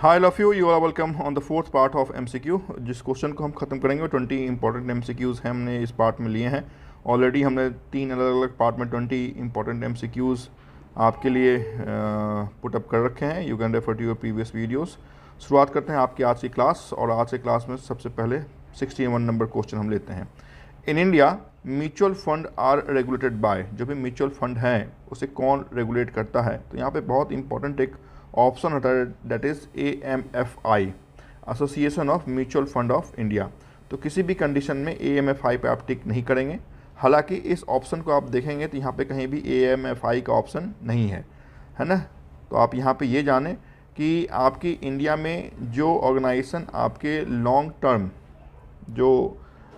High love you you are welcome on the fourth part of MCQ. जिस question को हम खत्म करेंगे 20 इंपॉर्टेंट एमसीक्यूज़ हैं हमने इस पार्ट में लिए हैं। ऑलरेडी हमने 3 अलग अलग पार्ट में 20 इंपॉर्टेंट एमसीक्यूज़ आपके लिए पुटअप कर रखे हैं। You can refer to your previous videos. शुरुआत करते हैं आपकी आज की क्लास, और आज की क्लास में सबसे पहले 61 नंबर क्वेश्चन हम लेते हैं। In India mutual fund are regulated by. जो भी म्यूचुअल फंड है उसे कौन रेगुलेट करता है? तो यहाँ पे बहुत इंपॉर्टेंट एक ऑप्शन होता है, that is AMFI, association of mutual fund of India. तो किसी भी कंडीशन में AMFI पे आप टिक नहीं करेंगे। हालांकि इस ऑप्शन को आप देखेंगे तो यहाँ पे कहीं भी AMFI का ऑप्शन नहीं है ना। तो आप यहाँ पे ये जानें कि आपकी इंडिया में जो ऑर्गेनाइजेशन आपके लॉन्ग टर्म जो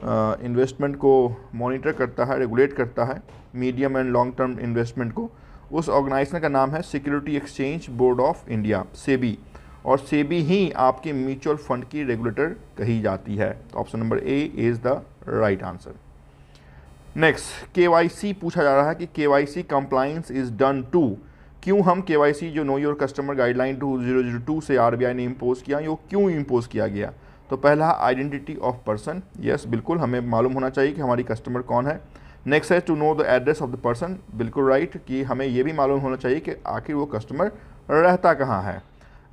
इन्वेस्टमेंट को मॉनिटर करता है, रेगुलेट करता है, medium and long term investment को, उस ऑर्गेनाइजेशन का नाम है security exchange board of India, SEBI. और सेबी ही आपके म्यूचुअल फंड की रेगुलेटर कही जाती है। तो option number A is the right answer. Next, KYC पूछा जा रहा है कि KYC compliance is done to. क्यों हम KYC जो नो योर कस्टमर गाइडलाइन 2002 से RBI ने इम्पोज किया, ये क्यों इम्पोज किया गया? तो पहला आइडेंटिटी ऑफ पर्सन, यस बिल्कुल हमें मालूम होना चाहिए कि हमारी कस्टमर कौन है। नेक्स्ट है to know the address of the person, बिल्कुल राइट कि हमें ये भी मालूम होना चाहिए कि आखिर वो कस्टमर रहता कहाँ है।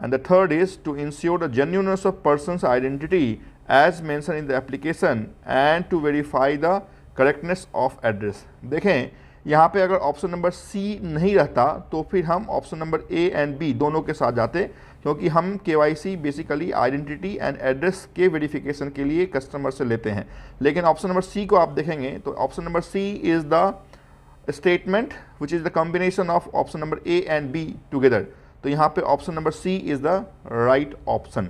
And the third is to ensure the genuineness of person's identity as mention in the application and to verify the correctness of address. देखें यहाँ पे अगर ऑप्शन नंबर सी नहीं रहता तो फिर हम option number A and B दोनों के साथ जाते, क्योंकि हम KYC basically identity and address के वेरिफिकेशन के लिए कस्टमर से लेते हैं। लेकिन ऑप्शन नंबर C को आप देखेंगे तो option number C is the statement which is the combination of option number A and B together. तो यहाँ पे option number C is the right option.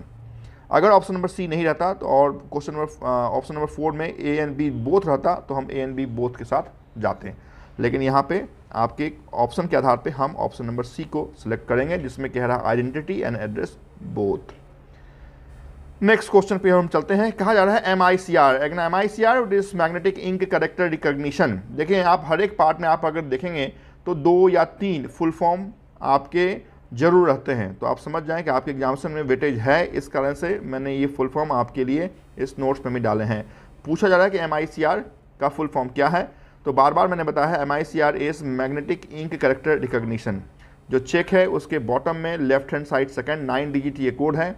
अगर ऑप्शन नंबर C नहीं रहता तो और क्वेश्चन नंबर ऑप्शन नंबर 4 में A and B both रहता तो हम A एंड B बोथ के साथ जाते हैं। लेकिन यहाँ पे आपके ऑप्शन के आधार पे हम ऑप्शन नंबर C को सिलेक्ट करेंगे, जिसमें कह रहा है identity and address both. Next question पे हम चलते हैं। कहा जा रहा है MICR, MICR this magnetic ink character recognition. देखिए आप हर एक पार्ट में आप अगर देखेंगे तो 2 या 3 फुल फॉर्म आपके जरूर रहते हैं। तो आप समझ जाएं कि आपके एग्जामिनेशन में वेटेज है, इस कारण से मैंने ये फुल फॉर्म आपके लिए इस नोट्स में भी डाले हैं। पूछा जा रहा है कि MICR का फुल फॉर्म क्या है? तो बार बार मैंने बताया है MICR is magnetic ink character recognition. जो चेक है उसके बॉटम में left hand side second 9 digit ये कोड है।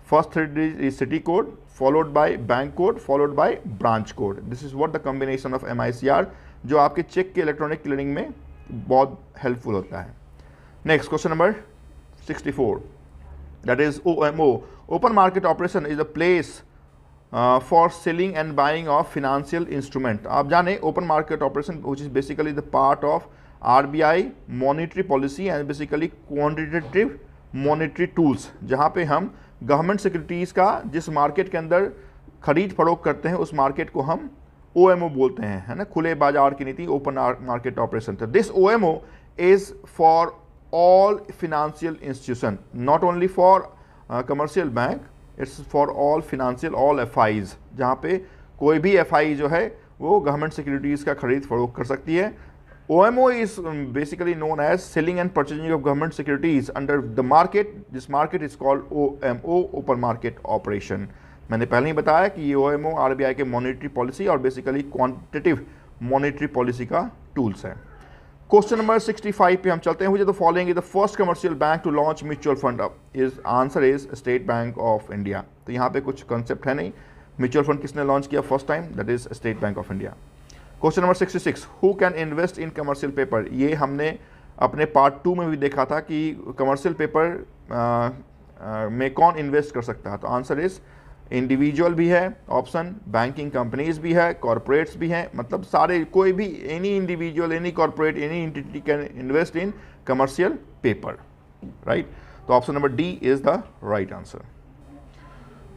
First 3 digit city code followed by bank code followed by branch code. This is what the combination of MICR, जो आपके check के electronic clearing में बहुत हेल्पफुल होता है। Next question number 64, that is OMO, open market operation is a place for selling and buying of financial instrument. आप जाने open market operation which is basically the part of RBI monetary policy and basically quantitative monetary tools, जहाँ पे हम government securities का जिस market के अंदर खरीद फरोख्त करते हैं उस मार्केट को हम OMO बोलते हैं, है ना, खुले बाजार की नीति, ओपन मार्केट ऑपरेशन। तो this OMO is for all financial institution, not only for commercial bank, it's for all financial, all FIs, जहाँ पे कोई भी FI जो है वो गवर्नमेंट सिक्योरिटीज़ का खरीद फरोख्त कर सकती है। OMO is basically known as selling and purchasing of government securities under the market, this market is called OMO, open market operation. मैंने पहले ही बताया कि ये OMO RBI के मॉनिटरी पॉलिसी और बेसिकली क्वांटिटेटिव मॉनिटरी पॉलिसी का टूल्स है। क्वेश्चन नंबर 65 पे हम चलते हैं। The following is the first commercial bank to launch mutual fund, is answer is state bank of India. तो यहाँ पे कुछ कंसेप्ट है नहीं, म्यूचुअल फंड किसने लॉन्च किया first time, that is state bank of India. Question number 66, who can invest in commercial paper. ये हमने अपने पार्ट 2 में भी देखा था कि कमर्शियल पेपर में कौन इन्वेस्ट कर सकता है। तो आंसर इज इंडिविजुअल भी है ऑप्शन, बैंकिंग कंपनीज भी है, कॉरपोरेट्स भी हैं, मतलब सारे, कोई भी, any individual, any corporate, any entity can invest in commercial paper, right. तो option number D is the right answer.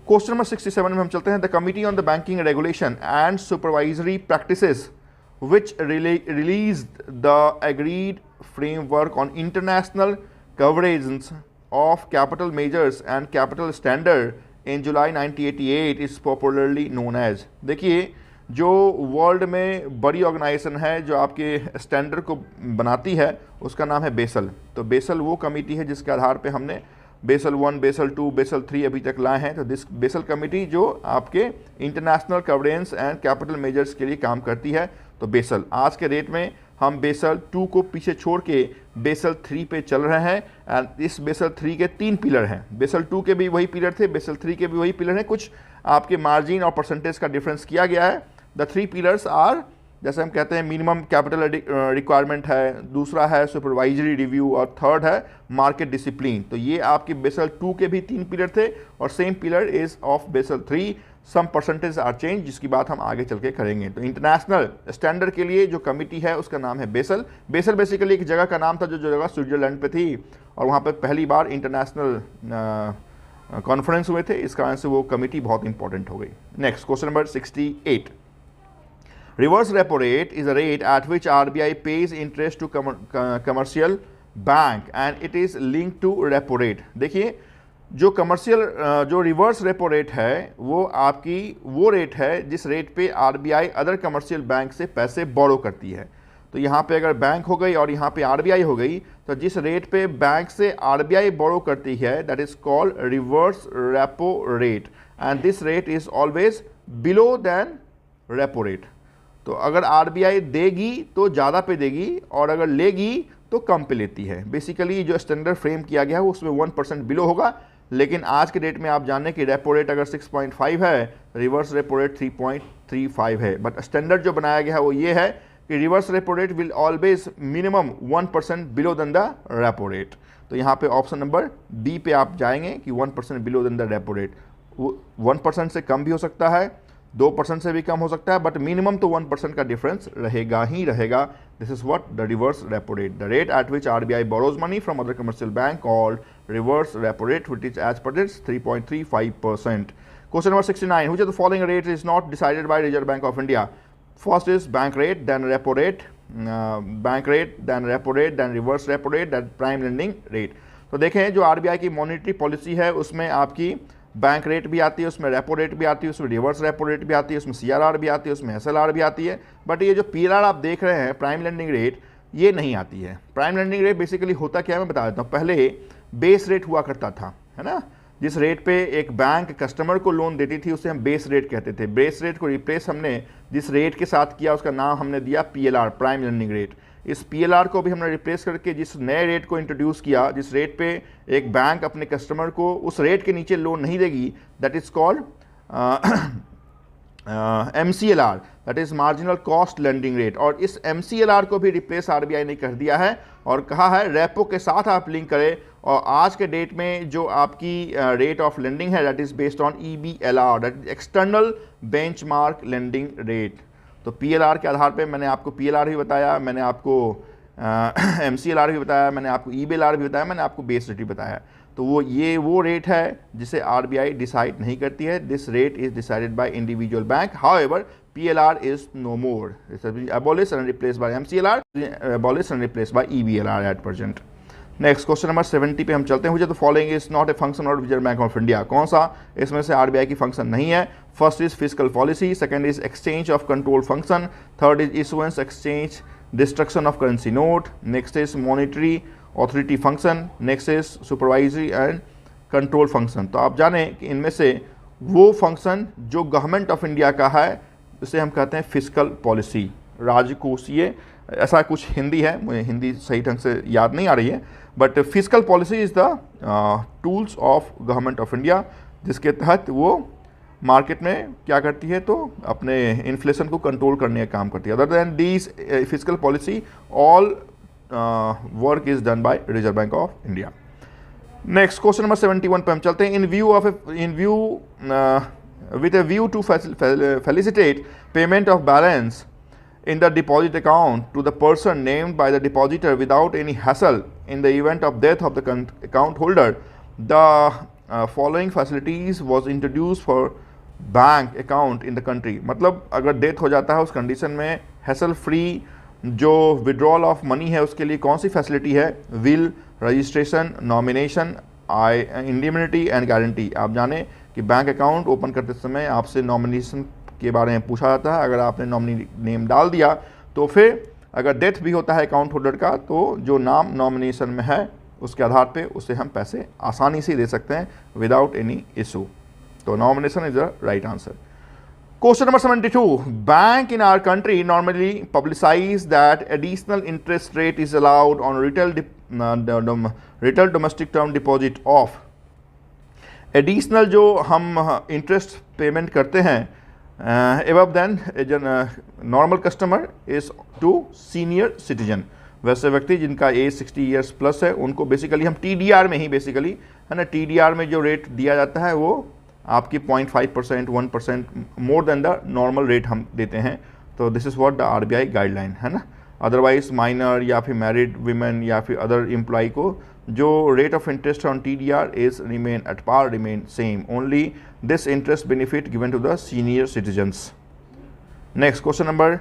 Question number 67 में हम चलते हैं। The committee on the banking regulation and supervisory practices which release the agreed framework on international coverage of capital measures and capital standard in July 1988 is popularly known as. देखिए जो world में बड़ी organisation है जो आपके standard को बनाती है उसका नाम है बेसल। तो बेसल वो कमेटी है जिसके आधार पे हमने बेसल 1, बेसल 2, बेसल 3 अभी तक लाए हैं। तो दिस बेसल कमेटी जो आपके international governance and capital measures के लिए काम करती है। तो बेसल, आज के डेट में हम बेसल 2 को पीछे छोड़ के बेसल 3 पे चल रहे हैं। एंड इस बेसल 3 के 3 पिलर हैं। बेसल 2 के भी वही पिलर थे, बेसल 3 के भी वही पिलर हैं, कुछ आपके मार्जिन और परसेंटेज का डिफरेंस किया गया है। द 3 पिलर्स आर, जैसे हम कहते हैं, मिनिमम कैपिटल रिक्वायरमेंट है, दूसरा है सुपरवाइजरी रिव्यू और थर्ड है मार्केट डिसिप्लिन। तो ये आपके बेसल 2 के भी 3 पिलर थे और same pillar is of Basel 3। Some percentage are change, जिसकी बात हम आगे चल के करेंगे। तो इंटरनेशनल स्टैंडर्ड के लिए जो कमिटी है उसका नाम है बेसल। बेसल बेसिकली एक जगह का नाम था जो जगह स्विट्जरलैंड पे थी और वहाँ पे पहली बार इंटरनेशनल कॉन्फ्रेंस हुए थे, इस कारण से वो कमिटी बहुत इंपॉर्टेंट हो गई। Next question number 68। Reverse repo rate is a rate at which RBI pays interest to commercial bank and it is linked to repo rate। देखिए, जो कमर्शियल जो रिवर्स रेपो रेट है वो आपकी वो रेट है जिस रेट पे आरबीआई अदर कमर्शियल बैंक से पैसे बोरो करती है। तो यहाँ पे अगर बैंक हो गई और यहाँ पे आरबीआई हो गई, तो जिस रेट पे बैंक से आरबीआई बोरो करती है that is called reverse repo rate and this rate is always below then repo rate. तो अगर आरबीआई देगी तो ज़्यादा पे देगी और अगर लेगी तो कम पे लेती है। बेसिकली जो स्टैंडर्ड फ्रेम किया गया है उसमें 1% बिलो होगा, लेकिन आज के डेट में आप जान लें कि रेपो रेट अगर 6.5 है, रिवर्स रेपो रेट 3.35 है। बट स्टैंडर्ड जो बनाया गया है वो ये है कि reverse repo rate will always minimum 1% below then the repo rate. तो यहाँ पे ऑप्शन नंबर बी पे आप जाएंगे कि 1% below then the repo rate. 1% से कम भी हो सकता है, 2% से भी कम हो सकता है, बट मिनिमम तो 1% का डिफरेंस रहेगा ही रहेगा। This is what the reverse repo rate, the rate at which RBI borrows money from other commercial bank called reverse repo rate, which is as per this 3.35%। Question number 69, which of the following rate is not decided by reserve bank of India? First is bank rate, then repo rate, bank rate, then repo rate, then reverse repo rate, then prime lending rate. तो देखें, जो RBI की monetary policy है उसमें आपकी bank rate भी आती है, उसमें रेपो रेट भी आती है, उसमें रिवर्स रेपो रेट भी आती है, उसमें सीआरआर भी आती है, उसमें एसएलआर भी आती है। बट ये जो पीएलआर आप देख रहे हैं, प्राइम लेंडिंग रेट, ये नहीं आती है। प्राइम लेंडिंग रेट बेसिकली होता क्या है मैं बता देता हूँ। पहले बेस रेट हुआ करता था, है ना, जिस रेट पे एक बैंक कस्टमर को लोन देती थी उसे हम बेस रेट कहते थे। बेस रेट को रिप्लेस हमने जिस रेट के साथ किया उसका नाम हमने दिया पीएलआर, प्राइम लेंडिंग रेट। इस पीएलआर को भी हमने रिप्लेस करके जिस नए रेट को इंट्रोड्यूस किया, जिस रेट पे एक बैंक अपने कस्टमर को उस रेट के नीचे लोन नहीं देगी, that is called MCLR, that is marginal cost lending rate. और इस MCLR को भी रिप्लेस आरबीआई ने कर दिया है और कहा है रेपो के साथ आप लिंक करें। और आज के डेट में जो आपकी रेट ऑफ लेंडिंग है that is based on EBLR, that is external benchmark lending rate. तो पीएलआर के आधार पे मैंने आपको पीएलआर भी बताया, मैंने आपको MCLR भी बताया, मैंने आपको EBLR भी बताया, मैंने आपको बेस रेट भी बताया। तो वो रेट है जिसे आरबीआई डिसाइड नहीं करती है। This rate is decided by individual bank, however PLR is no more, abolished and replaced by MCLR, abolished and replaced by EBLR at present। Next question number 70 पे हम चलते हैं। तो following is not a function of reserve bank of India? कौन सा इसमें से RBI की फंक्शन नहीं है? First is physical policy, second is exchange of control function, third is issuance, exchange, destruction of currency note, next is monetary authority function, next is supervisory and control function. तो आप जानें कि इनमें से वो फंक्शन जो गवर्नमेंट ऑफ इंडिया का है उसे हम कहते हैं फिजिकल पॉलिसी, राजकोषीय, ऐसा कुछ हिंदी है, मुझे हिंदी सही ढंग से याद नहीं आ रही है, but physical policy is the tools of government of India, जिसके तहत वो मार्केट में क्या करती है, तो अपने इन्फ्लेशन को कंट्रोल करने का काम करती है। Other than these physical policy all work is done by reserve bank of India. Next question number 71 पे हम चलते हैं। with a view to facilitate payment of balance in the deposit account to the person named by the depositor without any hassle in the event of death of the account holder, the following facilities was introduced for bank account in the country। मतलब अगर death हो जाता है उस condition में hassle free जो withdrawal of money है उसके लिए कौन सी फैसिलिटी है? Will, registration, nomination, indemnity and guarantee. आप जाने कि बैंक अकाउंट ओपन करते समय आपसे नॉमिनेशन के बारे में पूछा जाता है। अगर आपने नॉमिनी नेम डाल दिया तो फिर अगर डेथ भी होता है अकाउंट होल्डर का तो जो नाम नॉमिनेशन में है उसके आधार पे उसे हम पैसे आसानी से दे सकते हैं विदाउट एनी इशू। तो nomination is the right answer. Question number 72. Bank in our country normally publicize that additional interest rate is allowed on retail domestic term deposit of additional जो हम interest payment करते हैं above than normal customer is to senior citizen। वैसे व्यक्ति जिनका as 60 years plus है उनको basically हम TDR में ही बेसिकली है ना, TDR में जो रेट दिया जाता है वो आपकी 0.5% 1% more than the normal rate हम देते हैं। तो this is what the RBI guideline है ना। अदरवाइज माइनर या फिर मैरिड वीमेन या फिर अदर एम्प्लॉय को जो rate of interest on TDR is remain at par, remain same, only this interest benefit given to the senior citizens. Next question number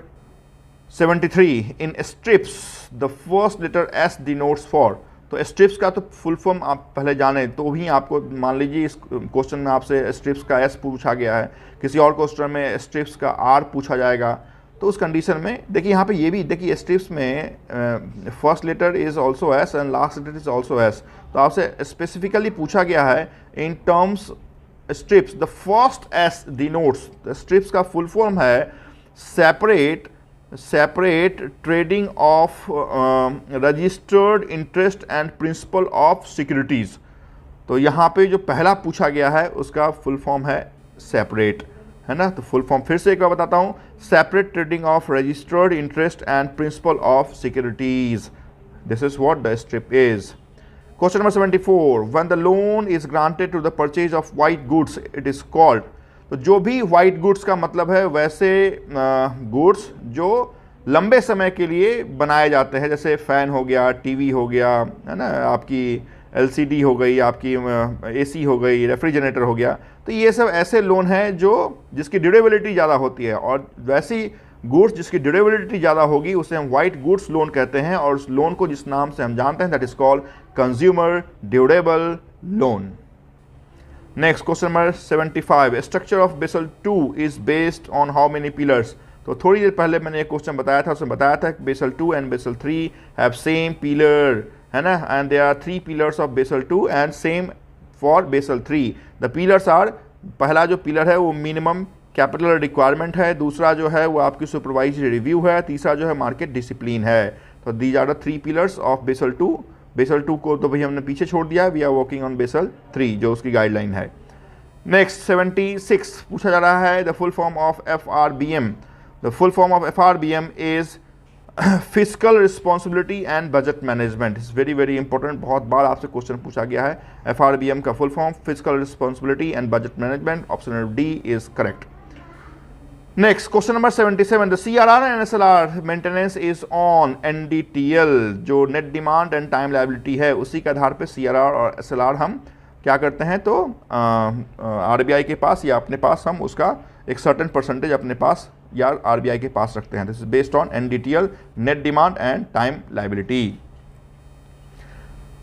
73. In strips the first letter S denotes for. तो strips का तो full form आप पहले जाने तो भी आपको, मान लीजिए इस क्वेश्चन में आपसे स्ट्रिप्स का S पूछा गया है, किसी और क्वेश्चन में स्ट्रिप्स का R पूछा जाएगा, तो उस कंडीशन में देखिए यहाँ पे ये भी देखिए स्ट्रिप्स में first letter is also S and last letter is also S। तो आपसे स्पेसिफिकली पूछा गया है in terms strips the first S denotes, strips का फुल फॉर्म है separate trading of registered interest and principal of securities. तो यहाँ पे जो पहला पूछा गया है उसका फुल फॉर्म है सेपरेट, है ना। तो फुल फॉर्म फिर से एक बार बताता हूँ, separate trading of registered interest and principal of securities, this is what the strip is. Question number 74. When the loan is granted to the purchase of white goods it is called. तो जो भी white goods का मतलब है वैसे goods जो लंबे समय के लिए बनाए जाते हैं, जैसे फ़ैन हो गया, टीवी हो गया, है ना, आपकी LCD हो गई, आपकी AC हो गई, रेफ्रिजरेटर हो गया। तो ये सब ऐसे लोन हैं जो जिसकी ड्यूरेबिलिटी ज़्यादा होती है, और वैसी गुड्स जिसकी ड्यूरेबिलिटी ज़्यादा होगी उसे हम वाइट गुड्स लोन कहते हैं, और उस लोन को जिस नाम से हम जानते हैं that is called consumer durable loan. Next question number 75. Structure of Basel 2 is based on how many pillars. तो थोड़ी देर पहले मैंने एक क्वेश्चन बताया था, उसमें बताया था कि Basel 2 and Basel 3 have same pillar, है ना, and there are 3 pillars of Basel 2 and same for Basel 3। The pillars are, पहला जो पिलर है वो मिनिमम कैपिटल रिक्वायरमेंट है, दूसरा जो है वो आपकी सुपरवाइजरी रिव्यू है, तीसरा जो है मार्केट डिसिप्लिन है। तो these are the 3 pillars of Basel 2। Basel 2 को तो भाई हमने पीछे छोड़ दिया, we are working on Basel 3 जो उसकी गाइडलाइन है। नेक्स्ट 76 पूछा जा रहा है the full form of FRBM। The full form of FRBM is physical responsibility and budget management. Is very very important, बहुत बार आपसे क्वेश्चन पूछा गया है। FRBM का full form physical responsibility and budget management, option D is correct. Next question number 77. The CRR and SLR maintenance is on NDTL। जो net demand and time liability है उसी के आधार पे CRR और SLR हम क्या करते हैं, तो RBI के पास या अपने पास हम उसका एक सर्टेन परसेंटेज अपने पास या RBI के पास रखते हैं। This is based on NDTL, net demand and time liability.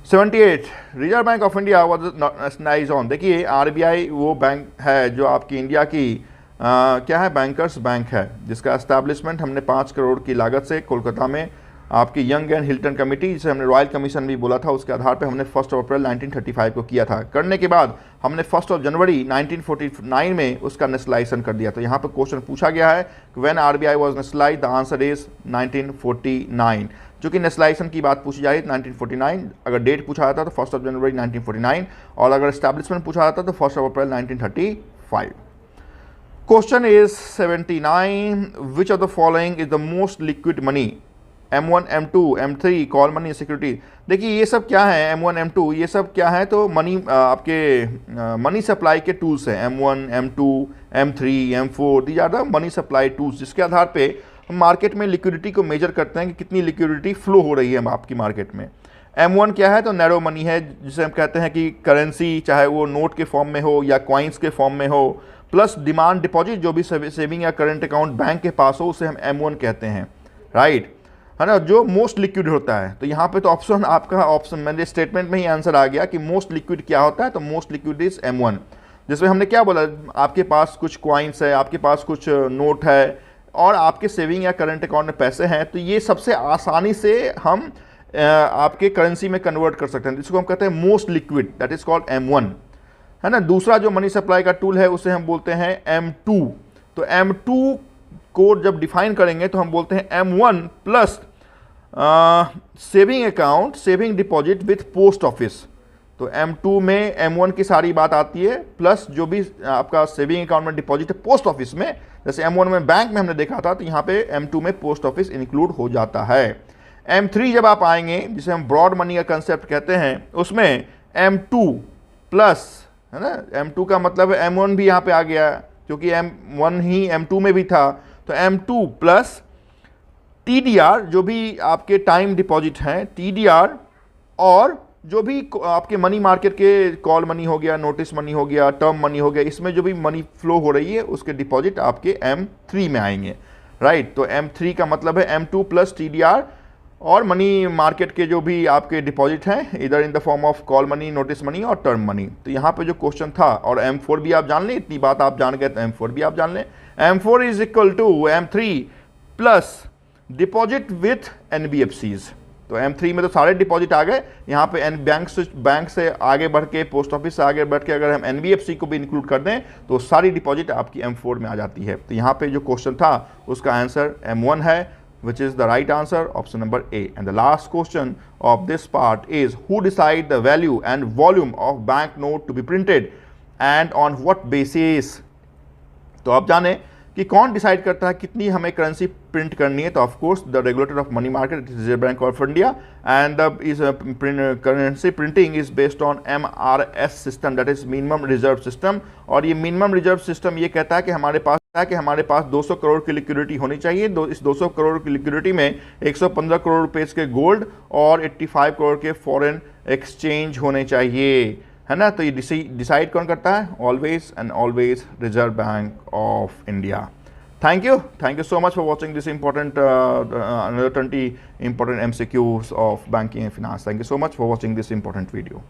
78. Reserve bank of India was nationalised on. देखिए RBI वो बैंक है जो आपकी इंडिया की क्या है, बैंकर्स बैंक है, जिसका एस्टैब्लिशमेंट हमने 5 करोड़ की लागत से कोलकाता में आपकी यंग एंड हिल्टन कमेटी, जिसे हमने रॉयल कमीशन भी बोला था, उसके आधार पे हमने 1 अप्रैल 1935 को किया था। करने के बाद हमने 1 जनवरी 1949 में उसका नेशनलाइजेशन कर दिया। तो यहाँ पे क्वेश्चन पूछा गया है when RBI was nationalised, the answer is 1949। चूँकि नेशनलाइजेशन की बात पूछी जा रही है 1949, अगर डेट पूछा जाता तो 1 जनवरी 1949, और अगर एस्टैब्लिशमेंट पूछा जाता तो 1 अप्रैल 1935। Question is 79. Which of the following is the most liquid money? M1, M2, M3, call money, security. देखिए ये सब क्या है, M1, M2 ये सब क्या है, तो मनी आपके मनी सप्लाई के टूल्स हैं। M1, M2, M3, M4 these are the money supply tools, जिसके आधार पे हम मार्केट में लिक्विडिटी को मेजर करते हैं कि कितनी लिक्विडिटी फ्लो हो रही है आपकी मार्केट में। M1 क्या है, तो नैरो मनी है, जिसे हम कहते हैं कि करेंसी चाहे वो नोट के फॉर्म में हो या कॉइन्स के फॉर्म में हो, प्लस डिमांड डिपॉजिट जो भी सेविंग या करंट अकाउंट बैंक के पास हो उसे हम M1 कहते हैं, राइट, है ना, जो मोस्ट लिक्विड होता है। तो यहाँ पे तो ऑप्शन आपका ऑप्शन मेरे स्टेटमेंट में ही आंसर आ गया कि मोस्ट लिक्विड क्या होता है, तो मोस्ट लिक्विड इज M1, जिसमें हमने क्या बोला, आपके पास कुछ कॉइन्स है, आपके पास कुछ नोट है और आपके सेविंग या करंट अकाउंट में पैसे हैं, तो ये सबसे आसानी से हम आपके करेंसी में कन्वर्ट कर सकते हैं, जिसको हम कहते हैं most liquid, that is called M1, है ना। दूसरा जो मनी सप्लाई का टूल है उसे हम बोलते हैं M2। तो M2 को जब डिफाइन करेंगे तो हम बोलते हैं M1 plus saving account, saving deposit with post office. तो M2 में M1 की सारी बात आती है, प्लस जो भी आपका सेविंग अकाउंट में डिपॉजिट है पोस्ट ऑफिस में, जैसे M1 में बैंक में हमने देखा था, तो यहाँ पे M2 में पोस्ट ऑफिस इंक्लूड हो जाता है। M3 जब आप आएंगे, जिसे हम ब्रॉड मनी का कंसेप्ट कहते हैं, उसमें M2 प्लस, है ना, M2 का मतलब है M1 भी यहाँ पे आ गया, क्योंकि M1 ही M2 में भी था। तो M2 प्लस TDR, जो भी आपके टाइम डिपॉजिट हैं, TDR, और जो भी आपके मनी मार्केट के कॉल मनी हो गया, नोटिस मनी हो गया, टर्म मनी हो गया, इसमें जो भी मनी फ्लो हो रही है उसके डिपॉजिट आपके M3 में आएंगे, राइट। तो M3 का मतलब है M2 प्लस TDR और मनी मार्केट के जो भी आपके डिपॉजिट हैं, इधर in the form of call money, notice money और टर्म मनी। तो यहाँ पे जो क्वेश्चन था, और M4 भी आप जान लें, इतनी बात आप जान गए तो M4 भी आप जान लें। M4 is equal to M3 plus deposit with NBFCs। तो M3 में तो सारे डिपॉजिट आ गए, यहाँ पे बैंक से आगे बढ़ के, पोस्ट ऑफिस से आगे बढ़ के अगर हम NBFC को भी इंक्लूड कर दें तो सारी डिपॉजिट आपकी M4 में आ जाती है। तो यहाँ पे जो क्वेश्चन था उसका आंसर M1 है, which is the right answer, option number A. And the last question of this part is, who decide the value and volume of banknote to be printed and on what basis? तो आप जाने कि कौन decide करता है कितनी हमें currency print करनी है। तो of course the regulator of money market, reserve bank of India, and the is currency printing is based on MRS system, that is minimum reserve system. और ये मिनिमम रिजर्व सिस्टम ये कहता है कि हमारे पास 200 करोड़ की लिक्विडिटी होनी चाहिए। इस 200 करोड़ की लिक्विडिटी में 115 करोड़ रुपए के गोल्ड और 85 करोड़ के फॉरेन एक्सचेंज होने चाहिए, है ना। तो ये डिसाइड कौन करता है? Always and always reserve bank of India. Thank you so much for watching this important another 20 important MCQs of banking and finance. Thank you so much for watching this important video.